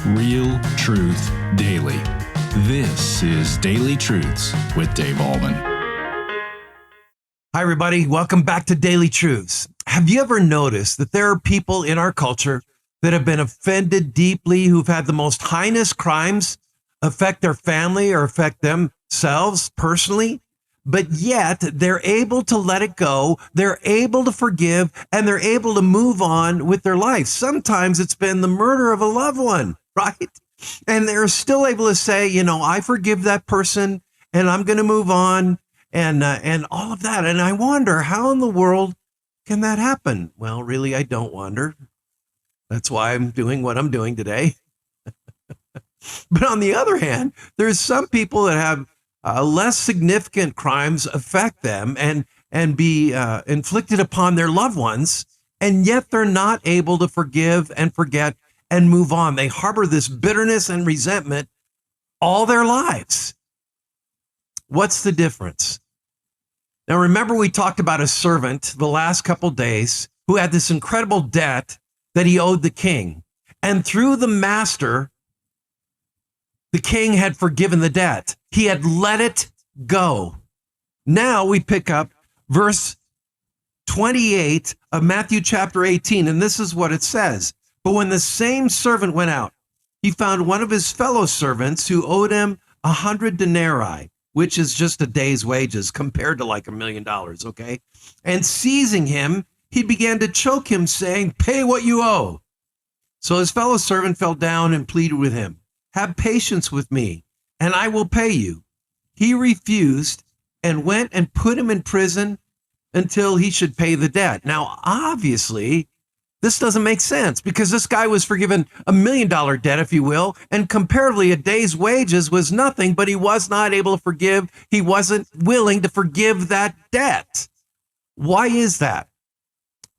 Real truth daily. This is Daily Truths with Dave Allman. Hi, everybody. Welcome back to Daily Truths. Have you ever noticed that there are people in our culture that have been offended deeply, who've had the most heinous crimes affect their family or affect themselves personally, but yet they're able to let it go, they're able to forgive, and they're able to move on with their life? Sometimes it's been the murder of a loved one, right? And they're still able to say, I forgive that person and I'm going to move on and all of that. And I wonder, how in the world can that happen? Well, really, I don't wonder. That's why I'm doing what I'm doing today. But on the other hand, there's some people that have less significant crimes affect them and be inflicted upon their loved ones, and yet they're not able to forgive and forget and move on. They harbor this bitterness and resentment all their lives. What's the difference? Now, remember, we talked about a servant the last couple days who had this incredible debt that he owed the king. And through the master, the king had forgiven the debt. He had let it go. Now we pick up verse 28 of Matthew chapter 18, and this is what it says. But when the same servant went out, he found one of his fellow servants who owed him 100 denarii, which is just a day's wages compared to like $1 million, okay? And seizing him, he began to choke him, saying, "Pay what you owe." So his fellow servant fell down and pleaded with him, "Have patience with me, and I will pay you." He refused and went and put him in prison until he should pay the debt. Now, obviously, this doesn't make sense because this guy was forgiven $1 million debt, if you will, and comparatively a day's wages was nothing, but he was not able to forgive. He wasn't willing to forgive that debt. Why is that?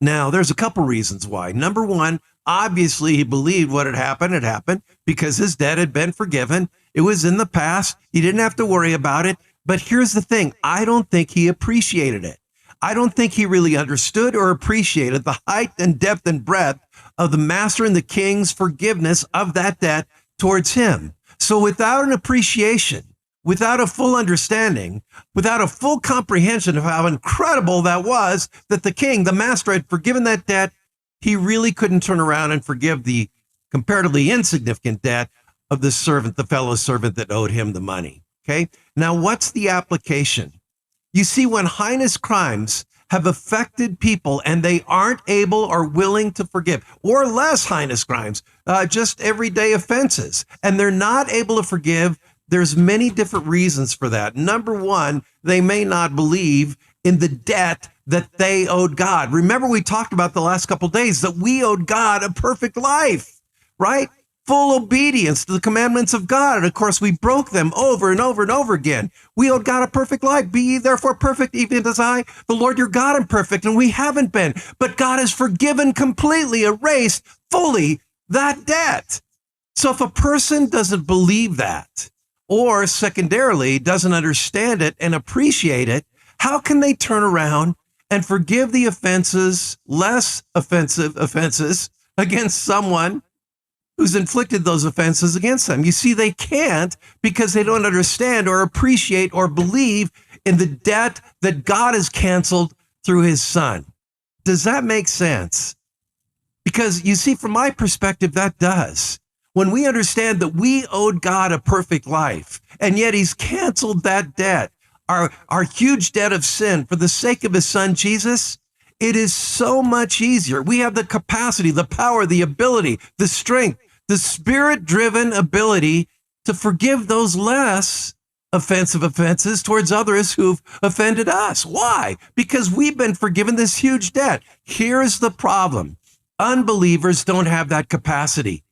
Now, there's a couple reasons why. Number one, obviously, he believed what had happened because his debt had been forgiven. It was in the past. He didn't have to worry about it. But here's the thing. I don't think he appreciated it. I don't think he really understood or appreciated the height and depth and breadth of the master and the king's forgiveness of that debt towards him. So without an appreciation, without a full understanding, without a full comprehension of how incredible that was that the king, the master, had forgiven that debt, he really couldn't turn around and forgive the comparatively insignificant debt of the servant, the fellow servant that owed him the money. Okay. Now, what's the application? You see, when heinous crimes have affected people and they aren't able or willing to forgive, or less heinous crimes, just everyday offenses, and they're not able to forgive, there's many different reasons for that. Number one, they may not believe in the debt that they owed God. Remember, we talked about the last couple of days that we owed God a perfect life, right? Full obedience to the commandments of God. And of course, we broke them over and over and over again. We owed God a perfect life. Be ye therefore perfect, even as I, the Lord your God, am perfect. And we haven't been. But God has forgiven completely, erased fully that debt. So if a person doesn't believe that, or secondarily doesn't understand it and appreciate it, how can they turn around and forgive the offenses, less offensive offenses against someone who's inflicted those offenses against them? You see, they can't because they don't understand or appreciate or believe in the debt that God has canceled through his son. Does that make sense? Because you see, from my perspective, that does. When we understand that we owed God a perfect life, and yet he's canceled that debt, our huge debt of sin for the sake of his son, Jesus, it is so much easier. We have the capacity, the power, the ability, the strength, the spirit-driven ability to forgive those less offensive offenses towards others who've offended us. Why? Because we've been forgiven this huge debt. Here's the problem. Unbelievers don't have that capacity.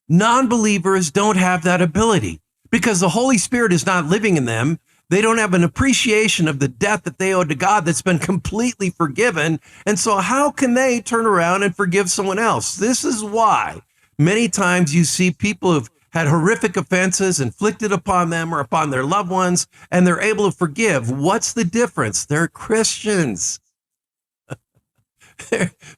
Non-believers don't have that ability because the Holy Spirit is not living in them. They don't have an appreciation of the debt that they owe to God that's been completely forgiven. And so how can they turn around and forgive someone else? This is why many times you see people who've had horrific offenses inflicted upon them or upon their loved ones, and they're able to forgive. What's the difference? They're Christians.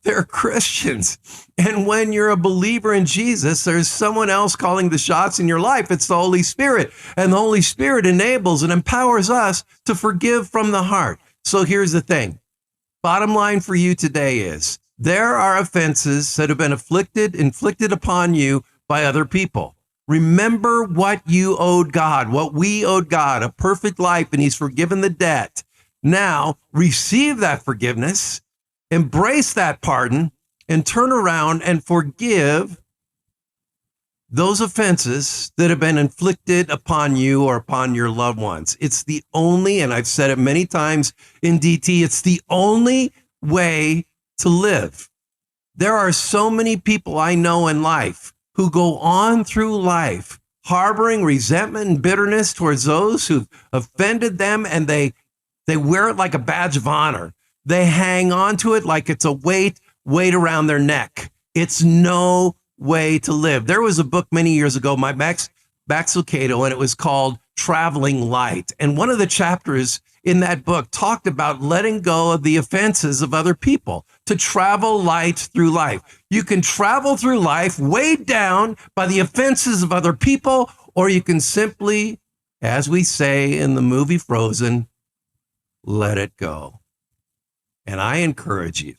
They're Christians. And when you're a believer in Jesus, there's someone else calling the shots in your life. It's the Holy Spirit. And the Holy Spirit enables and empowers us to forgive from the heart. So here's the thing. Bottom line for you today is there are offenses that have been inflicted upon you by other people. Remember what you owed God, what we owed God, a perfect life, and he's forgiven the debt. Now receive that forgiveness, embrace that pardon, and turn around and forgive those offenses that have been inflicted upon you or upon your loved ones. It's the only, and I've said it many times in DT, it's the only way to live. There are so many people I know in life who go on through life harboring resentment and bitterness towards those who've offended them, and they wear it like a badge of honor. They hang on to it like it's a weight around their neck. It's no way to live. There was a book many years ago, my Max Lucado, and it was called Traveling Light. And one of the chapters in that book talked about letting go of the offenses of other people to travel light through life. You can travel through life weighed down by the offenses of other people, or you can simply, as we say in the movie Frozen, let it go. And I encourage you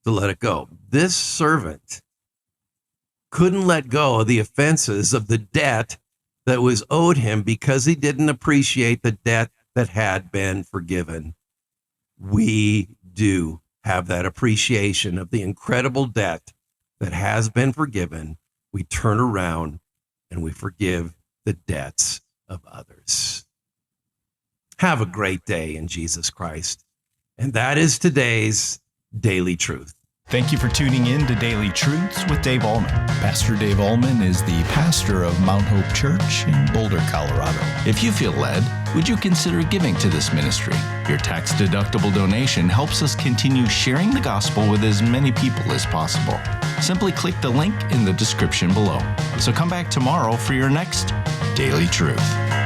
to let it go. This servant couldn't let go of the offenses of the debt that was owed him because he didn't appreciate the debt that had been forgiven. We do have that appreciation of the incredible debt that has been forgiven. We turn around and we forgive the debts of others. Have a great day in Jesus Christ. And that is today's Daily Truth. Thank you for tuning in to Daily Truths with Dave Allman. Pastor Dave Allman is the pastor of Mount Hope Church in Boulder, Colorado. If you feel led, would you consider giving to this ministry? Your tax-deductible donation helps us continue sharing the gospel with as many people as possible. Simply click the link in the description below. So come back tomorrow for your next Daily Truth.